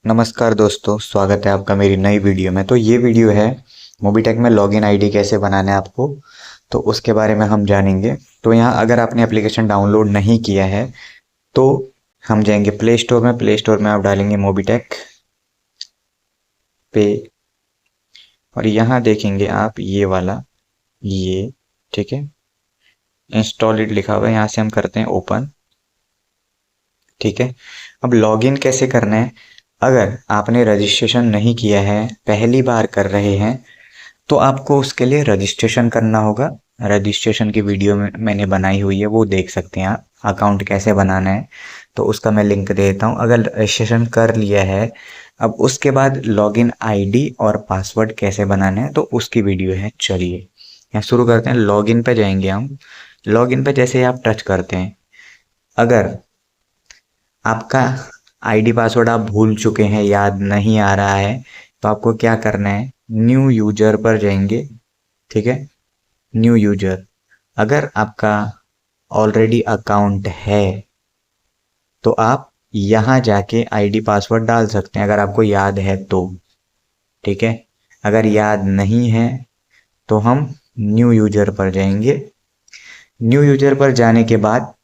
नमस्कार दोस्तों, स्वागत है आपका मेरी नई वीडियो में। तो ये वीडियो है मोबीटेक में लॉगिन आईडी कैसे बनाना है आपको, तो उसके बारे में हम जानेंगे। तो यहाँ अगर आपने एप्लीकेशन डाउनलोड नहीं किया है तो हम जाएंगे प्ले स्टोर में। प्ले स्टोर में आप डालेंगे मोबीटेक पे और यहाँ देखेंगे आप ये वाला, ये ठीक है, इंस्टॉल इट लिखा हुआ है। यहाँ से हम करते हैं ओपन। ठीक है, अब लॉगिन कैसे करना है। अगर आपने रजिस्ट्रेशन नहीं किया है, पहली बार कर रहे हैं, तो आपको उसके लिए रजिस्ट्रेशन करना होगा। रजिस्ट्रेशन की वीडियो में मैंने बनाई हुई है, वो देख सकते हैं आप। अकाउंट कैसे बनाना है तो उसका मैं लिंक दे देता हूँ। अगर रजिस्ट्रेशन कर लिया है, अब उसके बाद लॉगिन आईडी और पासवर्ड कैसे बनाना है तो उसकी वीडियो है। चलिए यहाँ शुरू करते हैं। लॉगिन पे जाएंगे हम। लॉगिन पे जैसे ही आप टच करते हैं, अगर आपका आईडी पासवर्ड आप भूल चुके हैं, याद नहीं आ रहा है, तो आपको क्या करना है, न्यू यूजर पर जाएंगे। ठीक है, न्यू यूजर। अगर आपका ऑलरेडी अकाउंट है तो आप यहाँ जाके आईडी पासवर्ड डाल सकते हैं, अगर आपको याद है तो। ठीक है, अगर याद नहीं है तो हम न्यू यूजर पर जाएंगे। न्यू यूजर पर जाने के बाद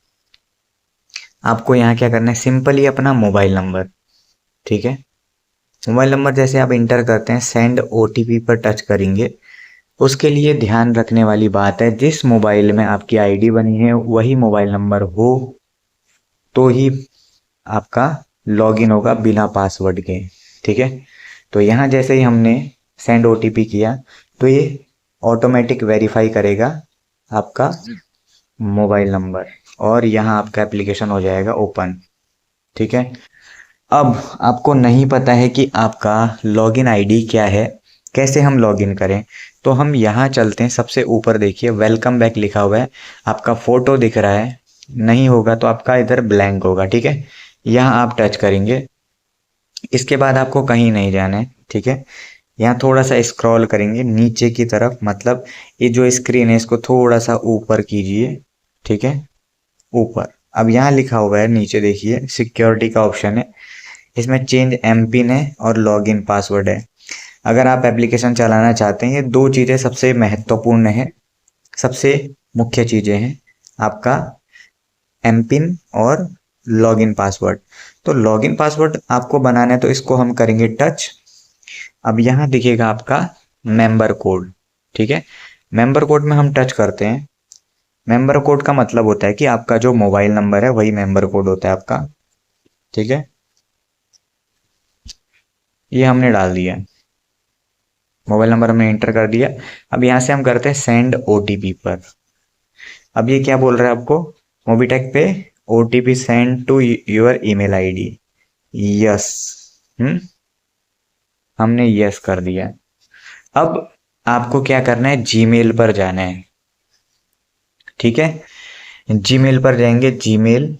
आपको यहाँ क्या करना है, सिंपली अपना मोबाइल नंबर। ठीक है, मोबाइल नंबर जैसे आप इंटर करते हैं, सेंड ओटीपी पर टच करेंगे। उसके लिए ध्यान रखने वाली बात है, जिस मोबाइल में आपकी आईडी बनी है वही मोबाइल नंबर हो तो ही आपका लॉगिन होगा बिना पासवर्ड के। ठीक है, तो यहाँ जैसे ही हमने सेंड ओटीपी किया तो ये ऑटोमेटिक वेरीफाई करेगा आपका मोबाइल नंबर और यहाँ आपका एप्लीकेशन हो जाएगा ओपन। ठीक है, अब आपको नहीं पता है कि आपका लॉगिन आईडी क्या है, कैसे हम लॉगिन करें, तो हम यहाँ चलते हैं। सबसे ऊपर देखिए वेलकम बैक लिखा हुआ है, आपका फोटो दिख रहा है, नहीं होगा तो आपका इधर ब्लैंक होगा। ठीक है, यहाँ आप टच करेंगे। इसके बाद आपको कहीं नहीं जाना है। ठीक है, यहाँ थोड़ा सा स्क्रॉल करेंगे नीचे की तरफ, मतलब ये जो स्क्रीन है इसको थोड़ा सा ऊपर कीजिए। ठीक है, ऊपर। अब यहाँ लिखा हुआ है नीचे देखिए, सिक्योरिटी का ऑप्शन है, इसमें चेंज एम पिन है और लॉगिन पासवर्ड है। अगर आप एप्लीकेशन चलाना चाहते हैं, ये दो चीज़ें सबसे महत्वपूर्ण है, सबसे मुख्य चीज़ें हैं, आपका एम पिन और लॉगिन पासवर्ड। तो लॉगिन पासवर्ड आपको बनाना है तो इसको हम करेंगे टच। अब यहाँ दिखेगा आपका मेंबर कोड। ठीक है, मेंबर कोड में हम टच करते हैं। मेंबर कोड का मतलब होता है कि आपका जो मोबाइल नंबर है वही मेंबर कोड होता है आपका। ठीक है, ये हमने डाल दिया, मोबाइल नंबर हमने एंटर कर दिया। अब यहाँ से हम करते हैं सेंड ओटीपी पर। अब ये क्या बोल रहा है आपको, मोबीटेक पे OTP send to your email ID. Yes, हमने यस कर दिया। अब आपको क्या करना है, जीमेल पर जाना है। ठीक है, जीमेल पर जाएंगे, जीमेल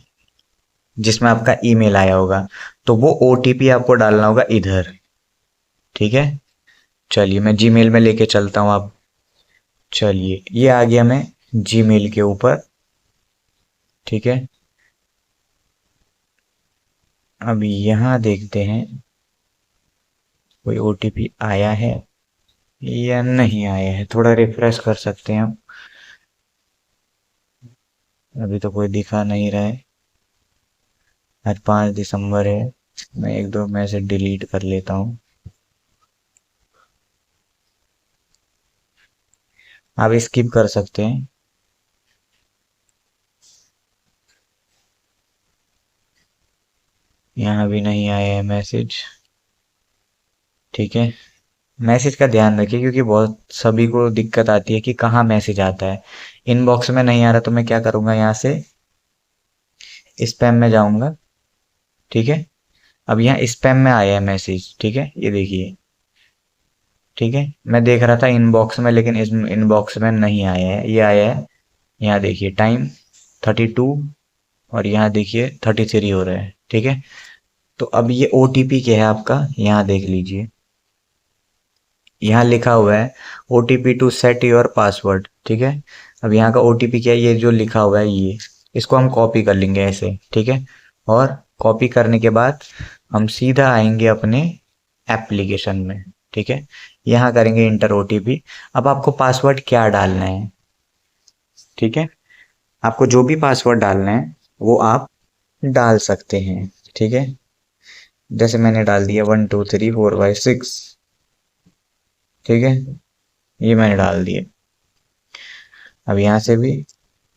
जिसमें आपका ईमेल आया होगा, तो वो ओटीपी आपको डालना होगा इधर। ठीक है, चलिए मैं जीमेल में लेके चलता हूँ। आप चलिए, ये आ गया मैं जीमेल के ऊपर। ठीक है, अब यहाँ देखते हैं कोई ओटीपी आया है या नहीं आया है, थोड़ा रिफ्रेश कर सकते हैं हम। अभी तो कोई दिखा नहीं रहा है। आज 5 दिसंबर है, मैं एक दो मैसेज डिलीट कर लेता हूँ। आप स्किप कर सकते हैं। यहाँ भी नहीं आया है मैसेज। ठीक है, मैसेज का ध्यान रखिए क्योंकि बहुत सभी को दिक्कत आती है कि कहाँ मैसेज आता है। इनबॉक्स में नहीं आ रहा तो मैं क्या करूँगा, यहाँ से स्पैम में जाऊँगा। ठीक है, अब यहाँ स्पैम में आया है मैसेज। ठीक है, ये देखिए। ठीक है, मैं देख रहा था इनबॉक्स में, लेकिन इस इनबॉक्स में नहीं आया है, ये आया है। यहाँ देखिए टाइम 32 और यहाँ देखिए 33 हो रहा है। ठीक है, तो अब ये ओटीपी क्या है आपका, यहाँ देख लीजिए, यहाँ लिखा हुआ है OTP to set your password. ठीक है, अब यहाँ का ओटीपी क्या है, ये जो लिखा हुआ है ये, इसको हम कॉपी कर लेंगे ऐसे। ठीक है, और कॉपी करने के बाद हम सीधा आएंगे अपने एप्लीकेशन में। ठीक है, यहाँ करेंगे इंटर ओटीपी। अब आपको पासवर्ड क्या डालना है, ठीक है, आपको जो भी पासवर्ड डालना है वो आप डाल सकते हैं। ठीक है, जैसे मैंने डाल दिया 1 2 3 4 5 6। ठीक है, ये मैंने डाल दिए। अब यहाँ से भी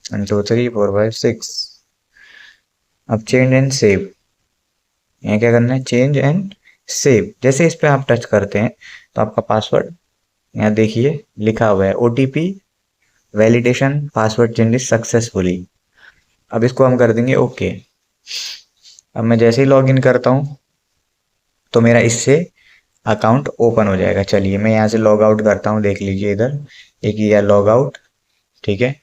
1 2 3 4 5 6। अब चेंज एंड सेव, यहाँ क्या करना है, चेंज एंड सेव। जैसे इस पे आप टच करते हैं तो आपका पासवर्ड यहाँ देखिए लिखा हुआ है, OTP validation password change successfully. अब इसको हम कर देंगे ओके। अब मैं जैसे ही लॉगिन करता हूँ तो मेरा इससे अकाउंट ओपन हो जाएगा। चलिए मैं यहाँ से लॉग आउट करता हूँ, देख लीजिए इधर एक ये लॉग आउट। ठीक है,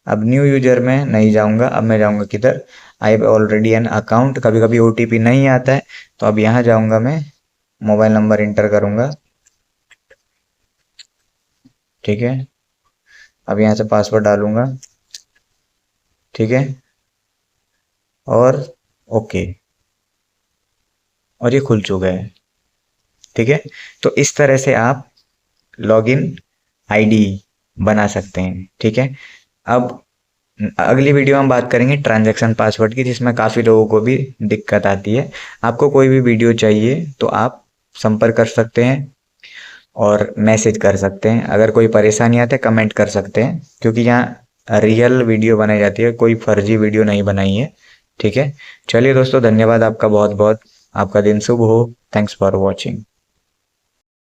अब न्यू यूजर में नहीं जाऊंगा, अब मैं जाऊंगा किधर, I have already an account. कभी कभी ओटीपी नहीं आता है तो अब यहाँ जाऊंगा, मैं मोबाइल नंबर इंटर करूंगा। ठीक है, अब यहाँ से पासवर्ड डालूंगा। ठीक है, और ओके, और ये खुल चुका है। ठीक है, तो इस तरह से आप लॉगिन आईडी बना सकते हैं। ठीक है, अब अगली वीडियो में हम बात करेंगे ट्रांजैक्शन पासवर्ड की, जिसमें काफ़ी लोगों को भी दिक्कत आती है। आपको कोई भी वीडियो चाहिए तो आप संपर्क कर सकते हैं और मैसेज कर सकते हैं। अगर कोई परेशानी आती है कमेंट कर सकते हैं, क्योंकि यहाँ रियल वीडियो बनाई जाती है, कोई फर्जी वीडियो नहीं बनाई है। ठीक है, चलिए दोस्तों, धन्यवाद आपका बहुत बहुत। आपका दिन शुभ हो। Thanks for watching.